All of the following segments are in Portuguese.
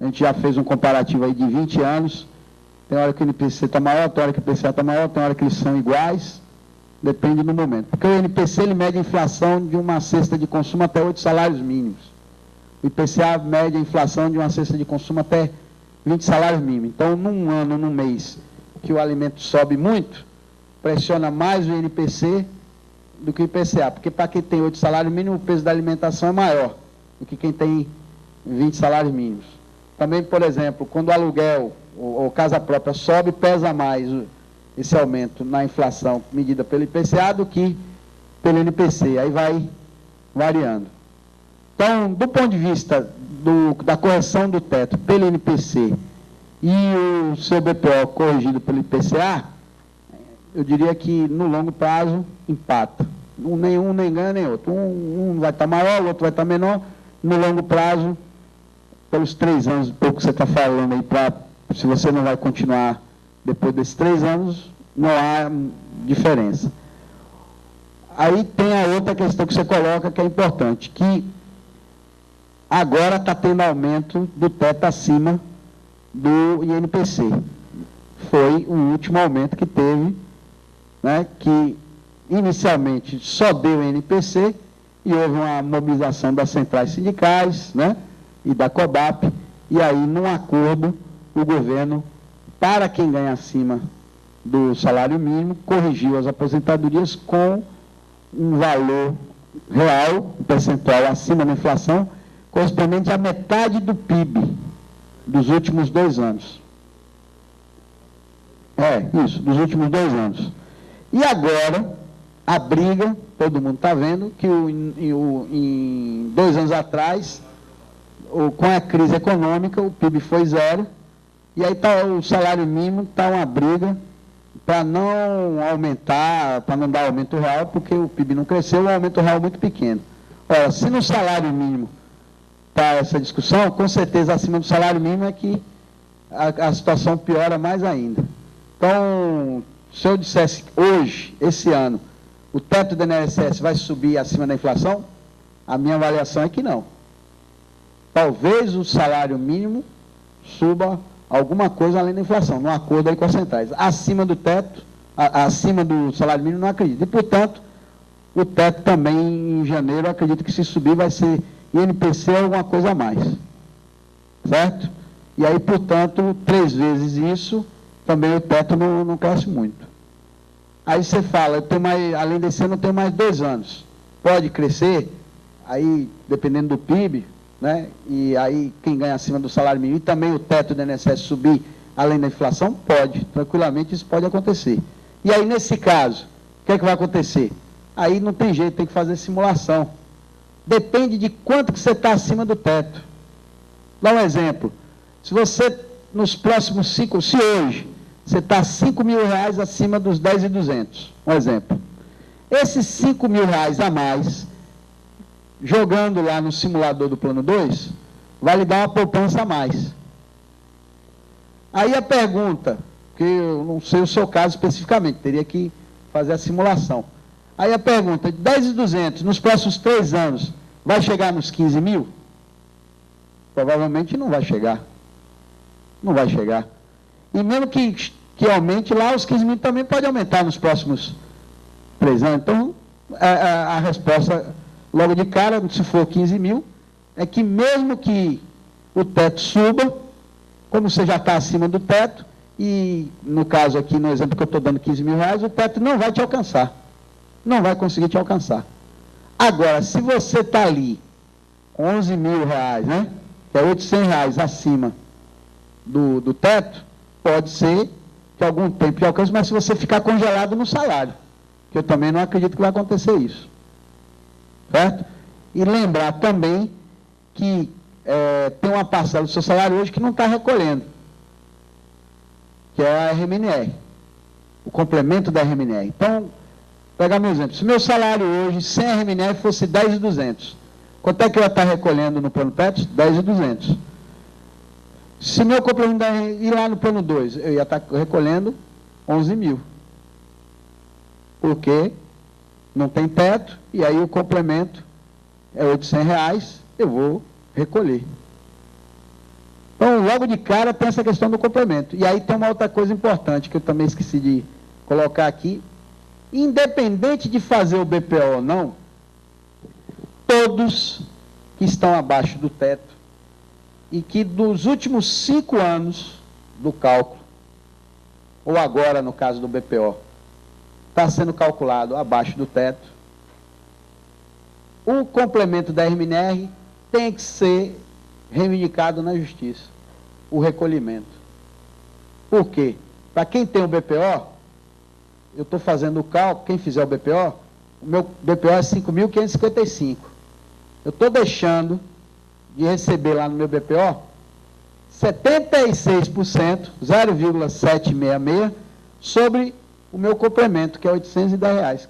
A gente já fez um comparativo aí de 20 anos. Tem hora que o INPC está maior, tem hora que o IPCA está maior, tem hora que eles são iguais. Depende do momento. Porque o INPC ele mede a inflação de uma cesta de consumo até 8 salários mínimos. O IPCA mede a inflação de uma cesta de consumo até 20 salários mínimos. Então, num ano, num mês, que o alimento sobe muito, pressiona mais o INPC do que o IPCA. Porque para quem tem 8 salários mínimos, o peso da alimentação é maior do que quem tem 20 salários mínimos. Também, por exemplo, quando o aluguel ou casa própria sobe, pesa mais esse aumento na inflação medida pelo IPCA do que pelo INPC. Aí vai variando. Então, do ponto de vista da correção do teto pelo INPC e o seu BPO corrigido pelo IPCA, eu diria que no longo prazo empata. Nenhum nem ganha nem outro. Um vai estar maior, o outro vai estar menor. No longo prazo, pelos 3 anos, pouco que você está falando aí, se você não vai continuar depois desses 3 anos, não há diferença. Aí tem a outra questão que você coloca, que é importante, que agora está tendo aumento do teto acima do INPC. Foi o último aumento que teve, né, que inicialmente só deu o INPC e houve uma mobilização das centrais sindicais, né, e da COBAP, e aí, num acordo, o governo, para quem ganha acima do salário mínimo, corrigiu as aposentadorias com um valor real, um percentual acima da inflação, correspondente à metade do PIB dos últimos 2 anos. Dos últimos 2 anos. E agora, a briga, todo mundo está vendo, que em 2 anos atrás, com a crise econômica, o PIB foi 0, e aí o salário mínimo está uma briga para não aumentar, para não dar aumento real, porque o PIB não cresceu, o aumento real é muito pequeno. Ora, se no salário mínimo está essa discussão, com certeza acima do salário mínimo é que a situação piora mais ainda. Então, se eu dissesse hoje, esse ano, o teto do INSS vai subir acima da inflação, a minha avaliação é que não. Talvez o salário mínimo suba alguma coisa além da inflação, no acordo aí com as centrais. Acima do teto, acima do salário mínimo, não acredito. E, portanto, o teto também, em janeiro, eu acredito que se subir vai ser INPC ou alguma coisa a mais. Certo? E aí, portanto, 3 vezes isso, também o teto não cresce muito. Aí você fala, além desse ano, eu tenho mais 2 anos. Pode crescer? Aí, dependendo do PIB, né? E aí, quem ganha acima do salário mínimo, e também o teto do INSS subir além da inflação, pode. Tranquilamente, isso pode acontecer. E aí, nesse caso, o que é que vai acontecer? Aí não tem jeito, tem que fazer simulação. Depende de quanto que você está acima do teto. Dá um exemplo. Se você, nos próximos 5, se hoje, você está R$5.000 acima dos 10.200, um exemplo. Esses R$5.000 a mais, jogando lá no simulador do plano 2, vai lhe dar uma poupança a mais. Aí a pergunta, que eu não sei o seu caso especificamente, teria que fazer a simulação. Aí a pergunta, de 10.200, nos próximos 3 anos, vai chegar nos 15.000? Provavelmente não vai chegar. Não vai chegar. E mesmo que aumente lá, os 15.000 também pode aumentar nos próximos 3 anos. Então, a resposta, logo de cara, se for 15.000, é que mesmo que o teto suba, como você já está acima do teto, e no caso aqui, no exemplo que eu estou dando, R$15.000, o teto não vai te alcançar. Não vai conseguir te alcançar. Agora, se você está ali com R$11.000, né, que é R$800 acima do teto, pode ser que algum tempo te alcance, mas se você ficar congelado no salário, que eu também não acredito que vai acontecer isso. Certo? E lembrar também que tem uma parcela do seu salário hoje que não está recolhendo, que é a RMNR, o complemento da RMNR. Então, pegar meu exemplo, se meu salário hoje, sem a RMNR, fosse 10.200, quanto é que eu ia estar recolhendo no plano teto? 10.200. Se meu complemento ir lá no plano 2, eu ia estar recolhendo 11.000. Porque não tem teto, e aí o complemento é R$800, eu vou recolher. Então, logo de cara tem essa questão do complemento. E aí tem uma outra coisa importante que eu também esqueci de colocar aqui. Independente de fazer o BPO ou não, todos que estão abaixo do teto e que dos últimos 5 anos do cálculo, ou agora no caso do BPO, está sendo calculado abaixo do teto, o complemento da RMNR tem que ser reivindicado na justiça, o recolhimento. Por quê? Para quem tem o BPO, eu estou fazendo o cálculo, quem fizer o BPO meu BPO é 5.555. Eu estou deixando de receber lá no meu BPO 76%, 0,766, sobre o meu complemento, que é R$810,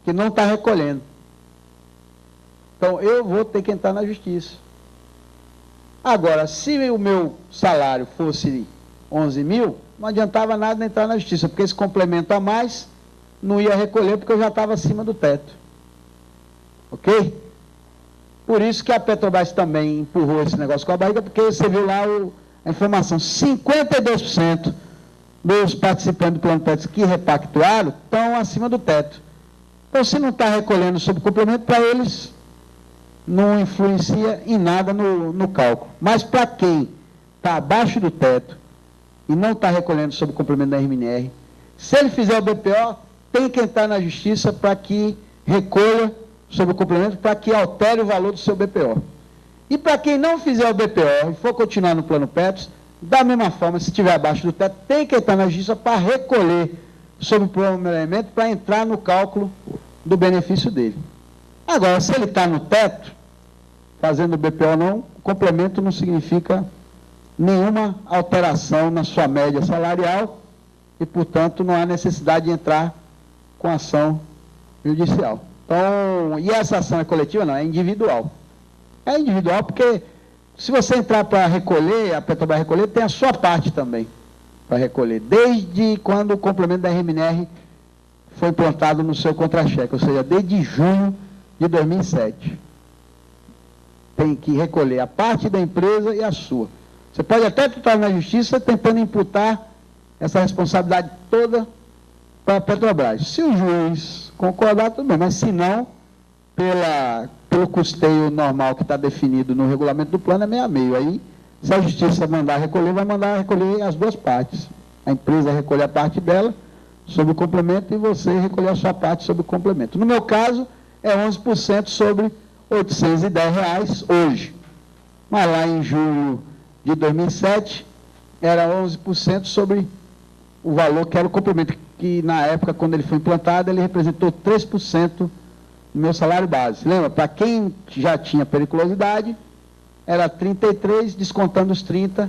que não está recolhendo. Então, eu vou ter que entrar na justiça. Agora, se o meu salário fosse 11 mil, não adiantava nada entrar na justiça, porque esse complemento a mais não ia recolher, porque eu já estava acima do teto. Ok? Por isso que a Petrobras também empurrou esse negócio com a barriga, porque você viu lá a informação, 52% dos participantes do plano teto que repactuaram estão acima do teto. Então, se não está recolhendo sobre complemento, para eles não influencia em nada no cálculo. Mas para quem está abaixo do teto e não está recolhendo sobre o complemento da RMNR, se ele fizer o BPO, tem que entrar na justiça para que recolha sobre o complemento, para que altere o valor do seu BPO. E para quem não fizer o BPO e for continuar no plano Petros, da mesma forma, se estiver abaixo do teto, tem que entrar na justiça para recolher sobre o complemento, para entrar no cálculo do benefício dele. Agora, se ele está no teto, fazendo o BPO ou não, o complemento não significa nenhuma alteração na sua média salarial e, portanto, não há necessidade de entrar com ação judicial. Então, e essa ação é coletiva? Não, é individual. É individual porque, se você entrar para recolher, a Petrobras recolher, tem a sua parte também para recolher, desde quando o complemento da RMNR foi implantado no seu contra-cheque, ou seja, desde junho de 2007. Tem que recolher a parte da empresa e a sua. Você pode até estar na justiça tentando imputar essa responsabilidade toda para a Petrobras. Se o juiz concordar, tudo bem, mas se não, pelo custeio normal que está definido no regulamento do plano, é meio a meio. Aí, se a justiça mandar recolher, vai mandar recolher as duas partes. A empresa recolher a parte dela sobre o complemento e você recolher a sua parte sobre o complemento. No meu caso, é 11% sobre R$810 hoje. Mas lá em julho de 2007, era 11% sobre o valor que era o complemento, que na época, quando ele foi implantado, ele representou 3% do meu salário base. Lembra? Para quem já tinha periculosidade, era 33%, descontando os 30%,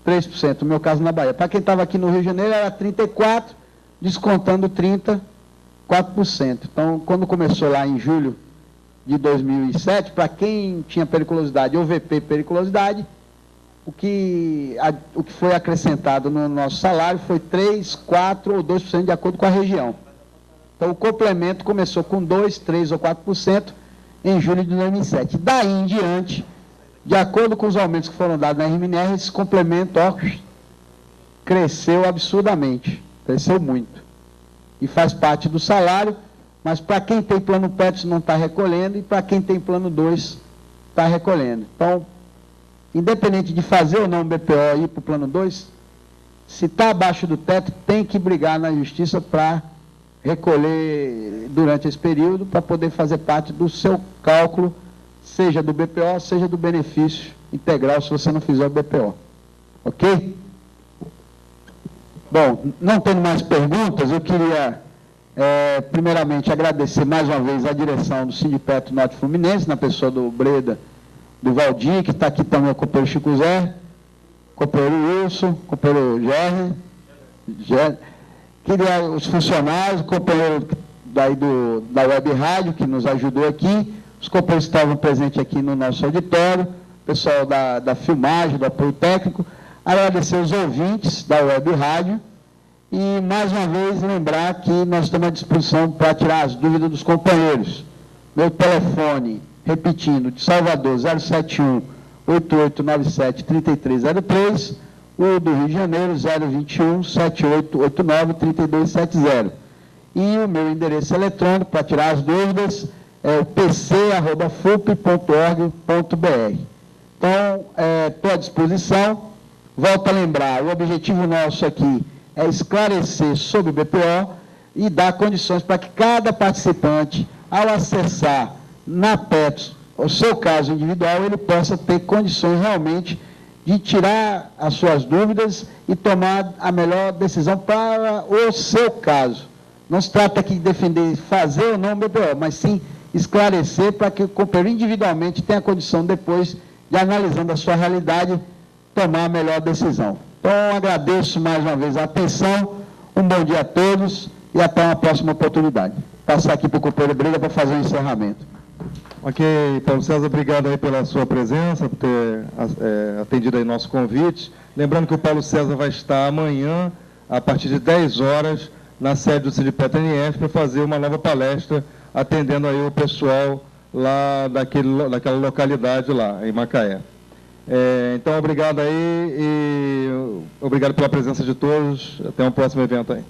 3%, no meu caso na Bahia. Para quem estava aqui no Rio de Janeiro, era 34%, descontando 30%, 4%. Então, quando começou lá em julho de 2007, para quem tinha periculosidade ou VP periculosidade, o que foi acrescentado no nosso salário foi 3%, 4% ou 2% de acordo com a região. Então, o complemento começou com 2%, 3% ou 4% em julho de 2007. Daí em diante, de acordo com os aumentos que foram dados na RMNR, esse complemento cresceu absurdamente, cresceu muito. E faz parte do salário, mas para quem tem plano Petros não está recolhendo, e para quem tem plano 2 está recolhendo. Então, independente de fazer ou não o BPO e ir para o plano 2, se está abaixo do teto, tem que brigar na justiça para recolher durante esse período, para poder fazer parte do seu cálculo, seja do BPO, seja do benefício integral, se você não fizer o BPO. Ok? Bom, não tendo mais perguntas, eu queria, primeiramente, agradecer mais uma vez a direção do Sindipetro Norte Fluminense, na pessoa do Breda, do Valdir, que está aqui também o companheiro Chico Zé, companheiro Wilson, companheiro Gerry, queria os funcionários, o companheiro daí da Web Rádio, que nos ajudou aqui, os companheiros que estavam presentes aqui no nosso auditório, pessoal da filmagem, do apoio técnico, agradecer os ouvintes da Web Rádio e, mais uma vez, lembrar que nós estamos à disposição para tirar as dúvidas dos companheiros. Meu telefone, repetindo, de Salvador, 071 8897-3303, o do Rio de Janeiro, 021-7889-3270. E o meu endereço eletrônico para tirar as dúvidas é o pc@fup.org.br. Então, estou à disposição. Volto a lembrar, o objetivo nosso aqui é esclarecer sobre o BPO e dar condições para que cada participante, ao acessar na PETS o seu caso individual, ele possa ter condições realmente de tirar as suas dúvidas e tomar a melhor decisão para o seu caso. Não se trata aqui de defender fazer ou não o BPO, mas sim esclarecer para que o companheiro individualmente tenha a condição depois de, analisando a sua realidade, tomar a melhor decisão. Então, agradeço mais uma vez a atenção, um bom dia a todos e até uma próxima oportunidade. Passar aqui para o companheiro Briga para fazer o encerramento. Ok, Paulo César, obrigado aí pela sua presença, por ter atendido aí nosso convite. Lembrando que o Paulo César vai estar amanhã, a partir de 10 horas, na sede do Sindipetra NF, para fazer uma nova palestra, atendendo aí o pessoal lá daquela localidade lá, em Macaé. Então, obrigado aí e obrigado pela presença de todos. Até um próximo evento aí.